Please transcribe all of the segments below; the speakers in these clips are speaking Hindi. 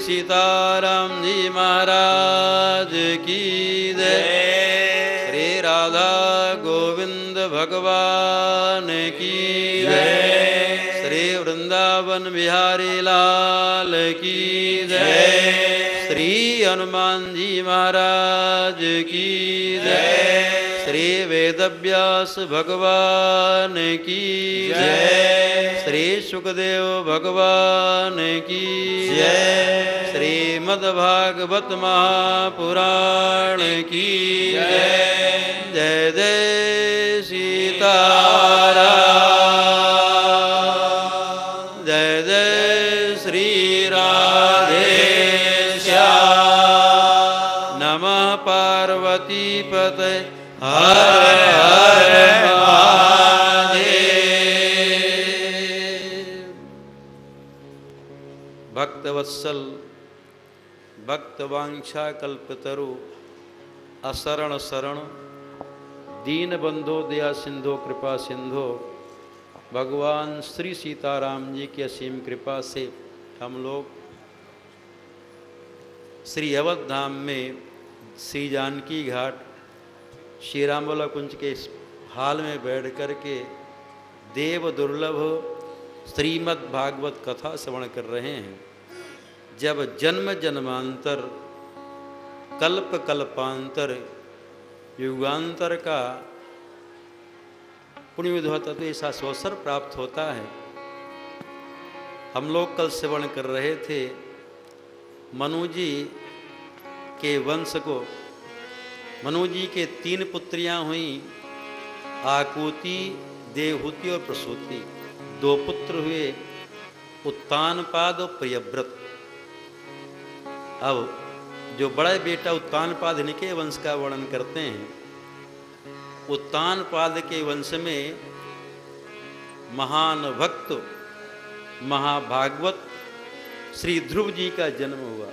सीताराम जी महाराज की जय। श्री राधा गोविंद भगवान की जय। श्री वृंदावन बिहारी लाल की जय। श्री हनुमान जी महाराज की जय। श्री वेदव्यास भगवान की जय। श्री सुखदेव भगवान की जय। श्रीमद्भागवत महापुराण की जय। जय जय सीताराम। जय जय श्री राधे श्याम। नमः पार्वती पते हर हर महादेव। भक्तवत्सल भक्तवांछा कल्पतरु असरण शरण दीन बंधो दया सिंधो कृपा सिंधो। भगवान श्री सीताराम जी की असीम कृपा से हम लोग श्री अवध धाम में श्री जानकी घाट श्री रामबला कुंज के हाल में बैठ कर के देव दुर्लभ श्रीमद् भागवत कथा श्रवण कर रहे हैं। जब जन्म जन्मांतर कल्प कल्पांतर युगांतर का पुण्य विधि होता तो ऐसा अवसर प्राप्त होता है। हम लोग कल श्रवण कर रहे थे मनु जी के वंश को। मनु जी के 3 पुत्रियां हुई, आकुति, देवहूति और प्रसूति। 2 पुत्र हुए, उत्तानपाद और प्रियव्रत। अब जो बड़ा बेटा उत्तानपाद इनके वंश का वर्णन करते हैं। उत्तानपाद के वंश में महान भक्त महाभागवत श्री ध्रुव जी का जन्म हुआ।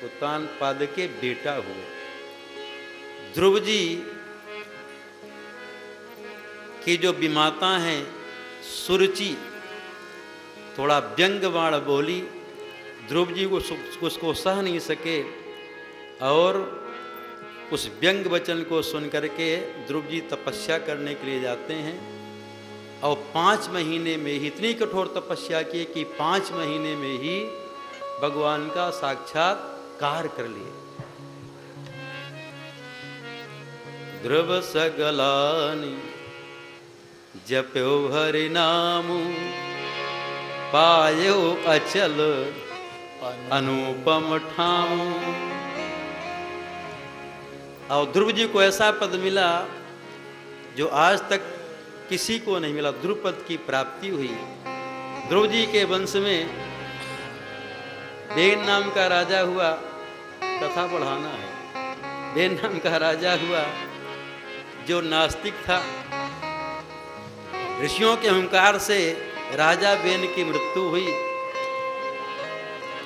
उत्तानपाद के बेटा हुए। ध्रुव जी की जो विमाता हैं सुरुचि थोड़ा व्यंग्यवाण बोली। ध्रुव जी उसको सह नहीं सके और उस व्यंग वचन को सुन करके ध्रुव जी तपस्या करने के लिए जाते हैं और 5 महीने में ही इतनी कठोर तपस्या की कि 5 महीने में ही भगवान का साक्षात्कार कर लिए। ध्रुव सगलानि जप्यो हरि नामु पायो अचल अनुपम ठाम। और ध्रुव जी को ऐसा पद मिला जो आज तक किसी को नहीं मिला। ध्रुव पद की प्राप्ति हुई। ध्रुव जी के वंश में बेन नाम का राजा हुआ। कथा बढ़ाना है। बेन नाम का राजा हुआ जो नास्तिक था। ऋषियों के अहंकार से राजा बेन की मृत्यु हुई।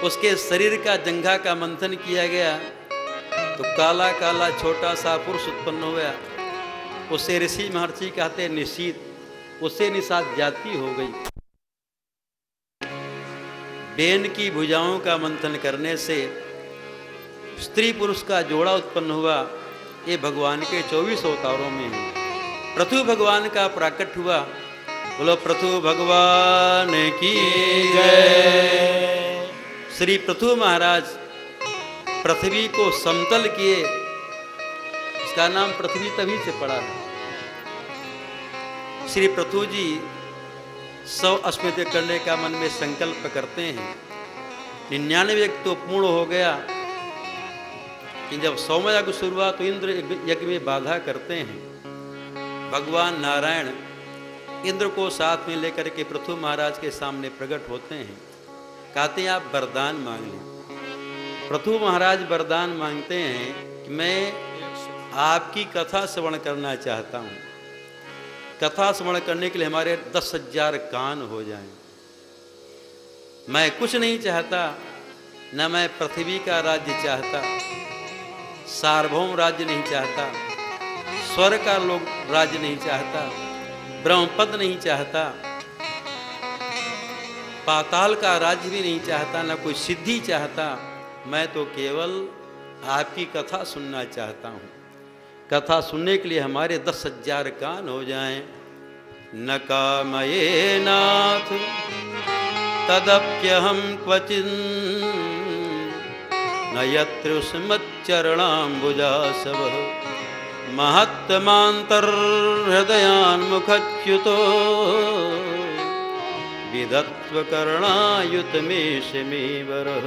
उसके शरीर का जंघा का मंथन किया गया तो काला काला छोटा सा पुरुष उत्पन्न हुआ। उसे ऋषि महर्षि कहते निशीत। उससे निषाद जाति हो गई। बेन की भुजाओं का मंथन करने से स्त्री पुरुष का जोड़ा उत्पन्न हुआ। ये भगवान के 24 अवतारों में है। पृथु भगवान का प्राकट हुआ। बोलो पृथु भगवान की जय। श्री पृथु महाराज पृथ्वी को समतल किए। इसका नाम पृथ्वी तभी से पड़ा है। श्री पृथु जी 100 अश्वमेध करने का मन में संकल्प करते हैं। 99 तो पूर्ण हो गया कि जब 100वां यज्ञ शुरू हुआ तो इंद्र यज्ञ में बाधा करते हैं। भगवान नारायण इंद्र को साथ में लेकर के पृथु महाराज के सामने प्रकट होते हैं। कहते हैं आप वरदान मांग लें। पृथु महाराज वरदान मांगते हैं कि मैं आपकी कथा श्रवण करना चाहता हूँ। कथा श्रवण करने के लिए हमारे 10,000 कान हो जाएं। मैं कुछ नहीं चाहता, न मैं पृथ्वी का राज्य चाहता, सार्वभौम राज्य नहीं चाहता, स्वर्ग का लोग राज्य नहीं चाहता, ब्रह्मपद नहीं चाहता, पाताल का राज्य भी नहीं चाहता, न कोई सिद्धि चाहता। मैं तो केवल आपकी कथा सुनना चाहता हूँ। कथा सुनने के लिए हमारे 10,000 कान हो जाएं। न कामये नाथ तदप्यहं क्वचिन् न यत्रुष्मच्चरणाम्बुजासवः महत्तमान्तर्हृदयान्मुखच्युतो विदत्वकर्णायुतमेषमेवरः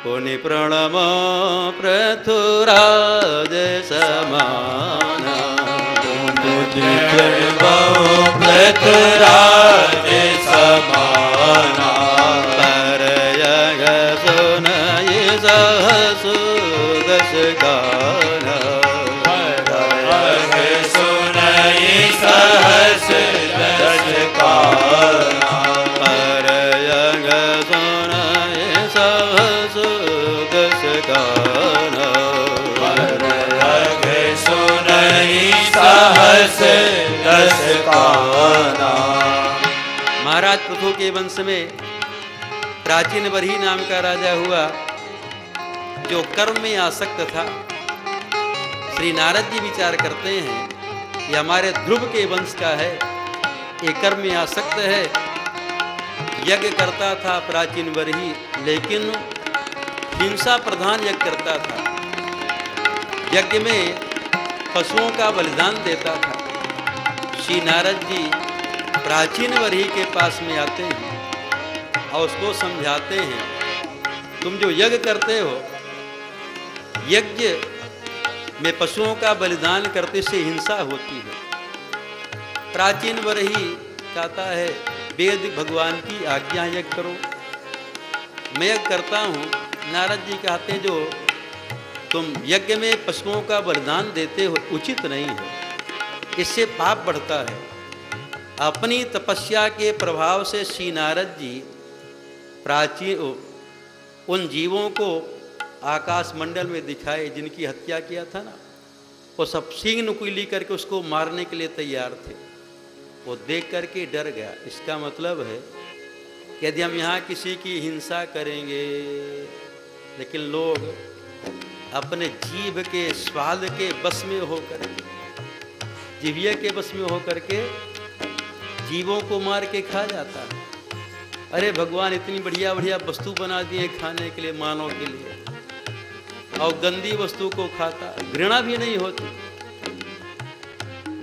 पुनिप्रणम पृथुराज समाना पृथुराज समाना परयग सुनय सहसु दश गाना परयग सुनय सहस दश गाना परयग सुनय सहसु दश गाना परयग सुनय सहस दश गाना। महाराज पृथु के वंश में प्राचीन बरही नाम का राजा हुआ जो कर्म में आसक्त था। श्री नारद जी विचार करते हैं ये हमारे ध्रुव के वंश का है, ये कर्म में आसक्त है। यज्ञ करता था प्राचीन बरही, लेकिन हिंसा प्रधान यज्ञ करता था। यज्ञ में पशुओं का बलिदान देता था। श्री नारद जी प्राचीन बरही के पास में आते हैं और उसको समझाते हैं, तुम जो यज्ञ करते हो, यज्ञ में पशुओं का बलिदान करते से हिंसा होती है। प्राचीन बरही कहता है वेद भगवान की आज्ञा यज्ञ करो, मैं यज्ञ करता हूँ। नारद जी कहते हैं जो तुम यज्ञ में पशुओं का बलिदान देते हो उचित नहीं है, इससे पाप बढ़ता है। अपनी तपस्या के प्रभाव से श्री नारद जी प्राचीन उन जीवों को आकाश मंडल में दिखाए जिनकी हत्या किया था ना, वो सब सींग नुकीली करके उसको मारने के लिए तैयार थे। वो देख करके डर गया। इसका मतलब है यदि हम यहाँ किसी की हिंसा करेंगे, लेकिन लोग अपने जीभ के स्वाद के बस में होकर, जीविया के बस में होकर के जीवों को मार के खा जाता है। अरे भगवान इतनी बढ़िया बढ़िया वस्तु बना दिए खाने के लिए, मानव के लिए, और गंदी वस्तु को खाता, घृणा भी नहीं होती।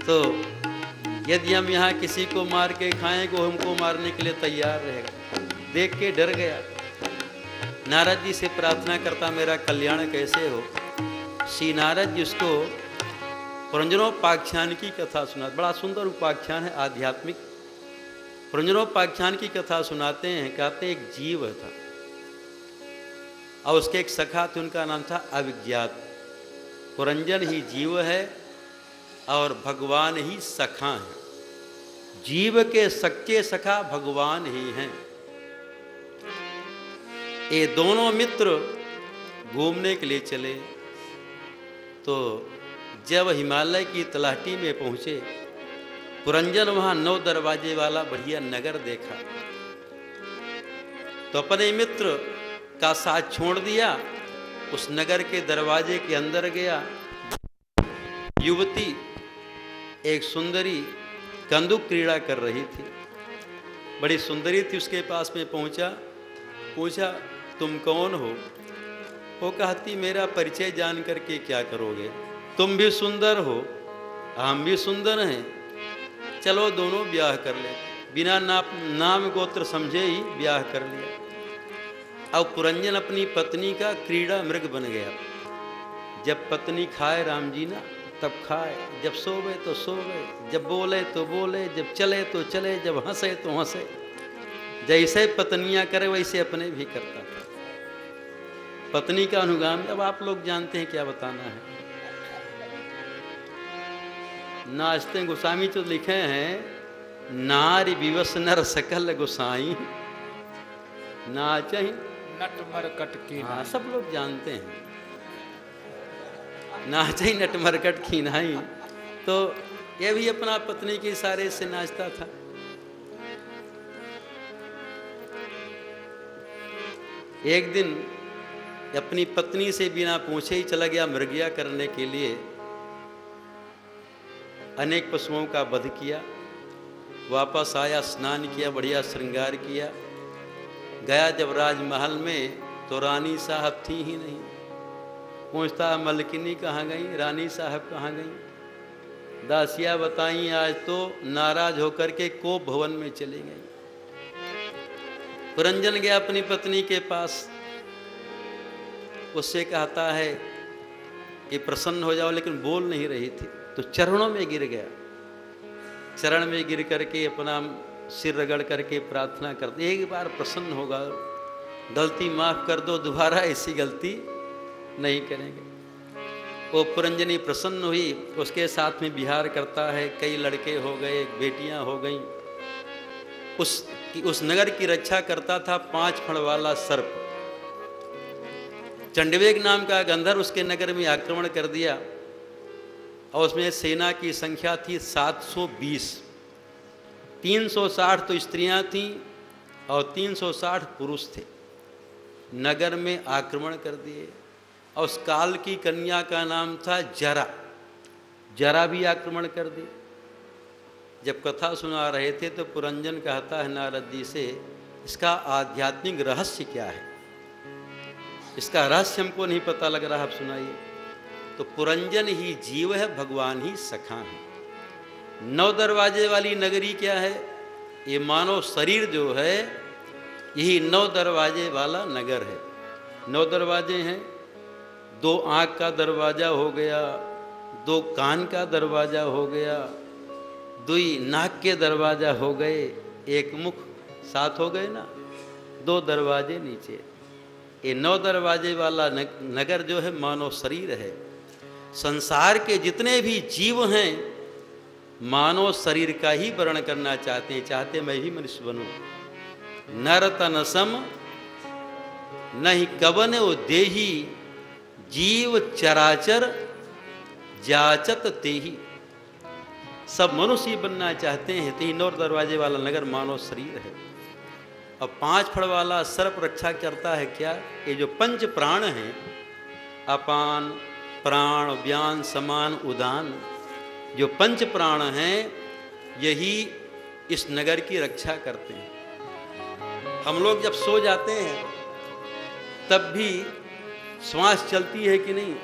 तो यदि हम यहाँ किसी को मार के खाएंगे, वो हमको मारने के लिए तैयार रहेगा। देख के डर गया। नारद जी से प्रार्थना करता मेरा कल्याण कैसे हो। श्री नारद जी उसको पुरंजनोपाख्यान की कथा सुना। बड़ा सुंदर उपाख्यान है, आध्यात्मिक। पुरंजनोपाख्यान की कथा सुनाते हैं। कहते एक जीव था और उसके एक सखा थे, उनका नाम था अविज्ञात। पुरंजन ही जीव है और भगवान ही सखा है। जीव के सच्चे सखा भगवान ही हैं। ये दोनों मित्र घूमने के लिए चले, तो जब हिमालय की तलहटी में पहुँचे, पुरंजन वहाँ 9 दरवाजे वाला बढ़िया नगर देखा, तो अपने मित्र का साथ छोड़ दिया, उस नगर के दरवाजे के अंदर गया। युवती एक सुंदरी कंदुक क्रीड़ा कर रही थी, बड़ी सुंदरी थी। उसके पास में पहुंचा, पूछा तुम कौन हो। वो कहती मेरा परिचय जान करके क्या करोगे, तुम भी सुंदर हो, हम भी सुंदर हैं, चलो दोनों ब्याह कर ले। बिना नाम गोत्र समझे ही ब्याह कर लिया। अब पुरंजन अपनी पत्नी का क्रीड़ा मृग बन गया। जब पत्नी खाए राम जी ना, तब खाए, जब सोवे तो सोवे, जब बोले तो बोले, जब चले तो चले, जब हंसे तो हंसे। जैसे पत्नियां करे वैसे अपने भी करता था। पत्नी का अनुगामी। अब आप लोग जानते हैं, क्या बताना है। नाचते गोस्वामी तो लिखे हैं, नारी विवश नर सकल गोसाई नाचही नट मरकट की। हाँ, सब लोग जानते हैं, नाचही नट मरकट की नाई। तो ये भी अपना पत्नी के इशारे से नाचता था। एक दिन अपनी पत्नी से बिना पूछे ही चला गया मृगया करने के लिए। अनेक पशुओं का वध किया, वापस आया, स्नान किया, बढ़िया श्रृंगार किया। गया जब राजमहल में तो रानी साहब थी ही नहीं। पूछता मलकिनी कहाँ गई, रानी साहब कहाँ गई? दासियाँ बताई आज तो नाराज होकर के कोप भवन में चली गई। पुरंजन गया अपनी पत्नी के पास, उससे कहता है कि प्रसन्न हो जाओ, लेकिन बोल नहीं रही थी। तो चरणों में गिर गया, चरण में गिर करके अपना सिर रगड़ करके प्रार्थना करते, एक बार प्रसन्न होगा, गलती माफ कर दो, दोबारा ऐसी गलती नहीं करेंगे। वो पुरंजनी प्रसन्न हुई, उसके साथ में विहार करता है। कई लड़के हो गए, बेटियां हो गईं। उस नगर की रक्षा करता था 5 फण वाला सर्प। चंडवेग नाम का गंधर्व उसके नगर में आक्रमण कर दिया और उसमें सेना की संख्या थी 720। 360 तो स्त्रियां थीं और 360 पुरुष थे। नगर में आक्रमण कर दिए और उस काल की कन्या का नाम था जरा। जरा भी आक्रमण कर दी। जब कथा सुना रहे थे तो पुरंजन कहता है नारद जी से, इसका आध्यात्मिक रहस्य क्या है? इसका रहस्य हमको नहीं पता लग रहा, आप सुनाइए। तो पुरंजन ही जीव है, भगवान ही सखा है। 9 दरवाजे वाली नगरी क्या है? ये मानव शरीर जो है यही 9 दरवाजे वाला नगर है। 9 दरवाजे हैं। 2 आँख का दरवाज़ा हो गया, 2 कान का दरवाज़ा हो गया, 2 नाक के दरवाज़ा हो गए, 1 मुख, 7 हो गए ना। 2 दरवाजे नीचे। ये 9 दरवाजे वाला नगर जो है मानव शरीर है। संसार के जितने भी जीव हैं मानव शरीर का ही वर्णन करना चाहते हैं, चाहते मैं भी मनुष्य बनूं। नर तन सम नहीं कवन ओ देही, जीव चराचर जाचत तेही। सब मनुष्य ही बनना चाहते हैं। तो 9 दरवाजे वाला नगर मानव शरीर है। अब 5 फण वाला सर्प रक्षा करता है क्या? ये जो 5 प्राण हैं, अपान, प्राण, व्यान, समान, उदान, जो 5 प्राण हैं यही इस नगर की रक्षा करते हैं। हम लोग जब सो जाते हैं तब भी श्वास चलती है कि नहीं?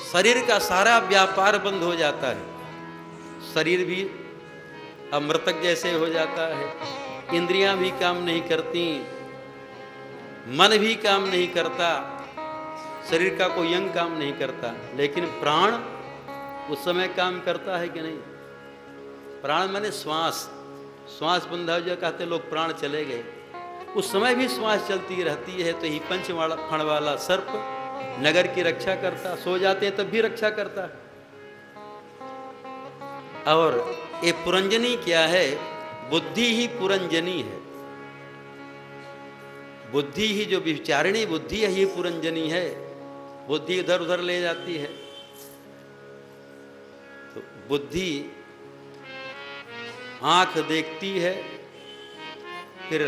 शरीर का सारा व्यापार बंद हो जाता है। शरीर भी अब मृतक जैसे हो जाता है। इंद्रियां भी काम नहीं करती, मन भी काम नहीं करता, शरीर का कोई अंग काम नहीं करता, लेकिन प्राण उस समय काम करता है कि नहीं? प्राण माने श्वास। श्वास बंधा हो जाए, कहते लोग प्राण चले गए। उस समय भी श्वास चलती रहती है। तो ही 5 फण वाला सर्प नगर की रक्षा करता। सो जाते हैं तब भी रक्षा करता है। और ये पुरंजनी क्या है? बुद्धि ही पुरंजनी है। बुद्धि ही जो विचारणी बुद्धि है ये पुरंजनी है। बुद्धि इधर उधर ले जाती है। तो बुद्धि आंख देखती है, फिर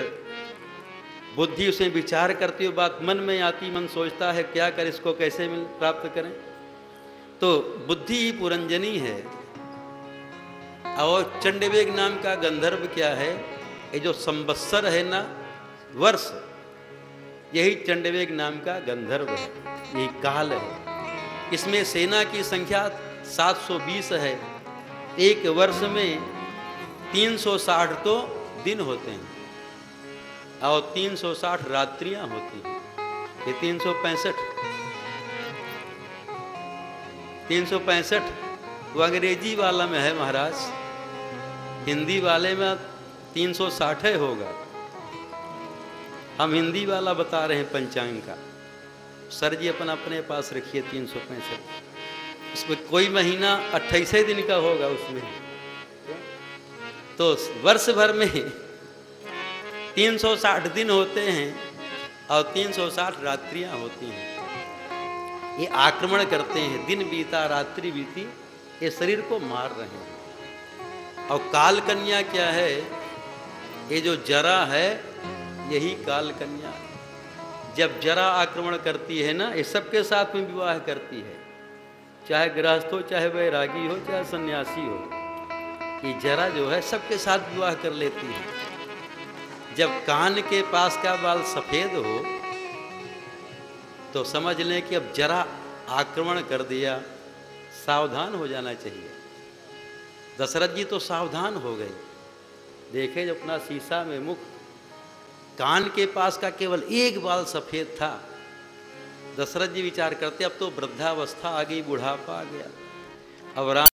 बुद्धि उसे विचार करती है, बात मन में आती, मन सोचता है क्या कर, इसको कैसे प्राप्त करें। तो बुद्धि ही पुरंजनी है। और चंडवेग नाम का गंधर्व क्या है? ये जो संवत्सर है ना, वर्ष, यही चंडवेग नाम का गंधर्व है, यही काल है। इसमें सेना की संख्या 720 है। एक वर्ष में 360 तो दिन होते हैं और 360 रात्रियां होती हैं। ये 365 वो अंग्रेजी वाला में है महाराज, हिंदी वाले में 360 होगा। हम हिंदी वाला बता रहे हैं पंचांग का। सर जी अपने पास रखिए 365। इसमें कोई महीना 28 दिन का होगा उसमें। तो वर्ष भर में 360 दिन होते हैं और 360 रात्रियां होती हैं। ये आक्रमण करते हैं। दिन बीता, रात्रि बीती, ये शरीर को मार रहे हैं। और काल कन्या क्या है? ये जो जरा है यही काल कन्या। जब जरा आक्रमण करती है ना, ये सबके साथ में विवाह करती है, चाहे गृहस्थ हो, चाहे वैरागी हो, चाहे सन्यासी हो। ये जरा जो है सबके साथ विवाह कर लेती है। जब कान के पास का बाल सफ़ेद हो तो समझ लें कि अब जरा आक्रमण कर दिया, सावधान हो जाना चाहिए। दशरथ जी तो सावधान हो गए, देखे जब अपना शीशा में मुख, कान के पास का केवल एक बाल सफ़ेद था। दशरथ जी विचार करते अब तो वृद्धावस्था आ गई, बुढ़ापा आ गया, अब राम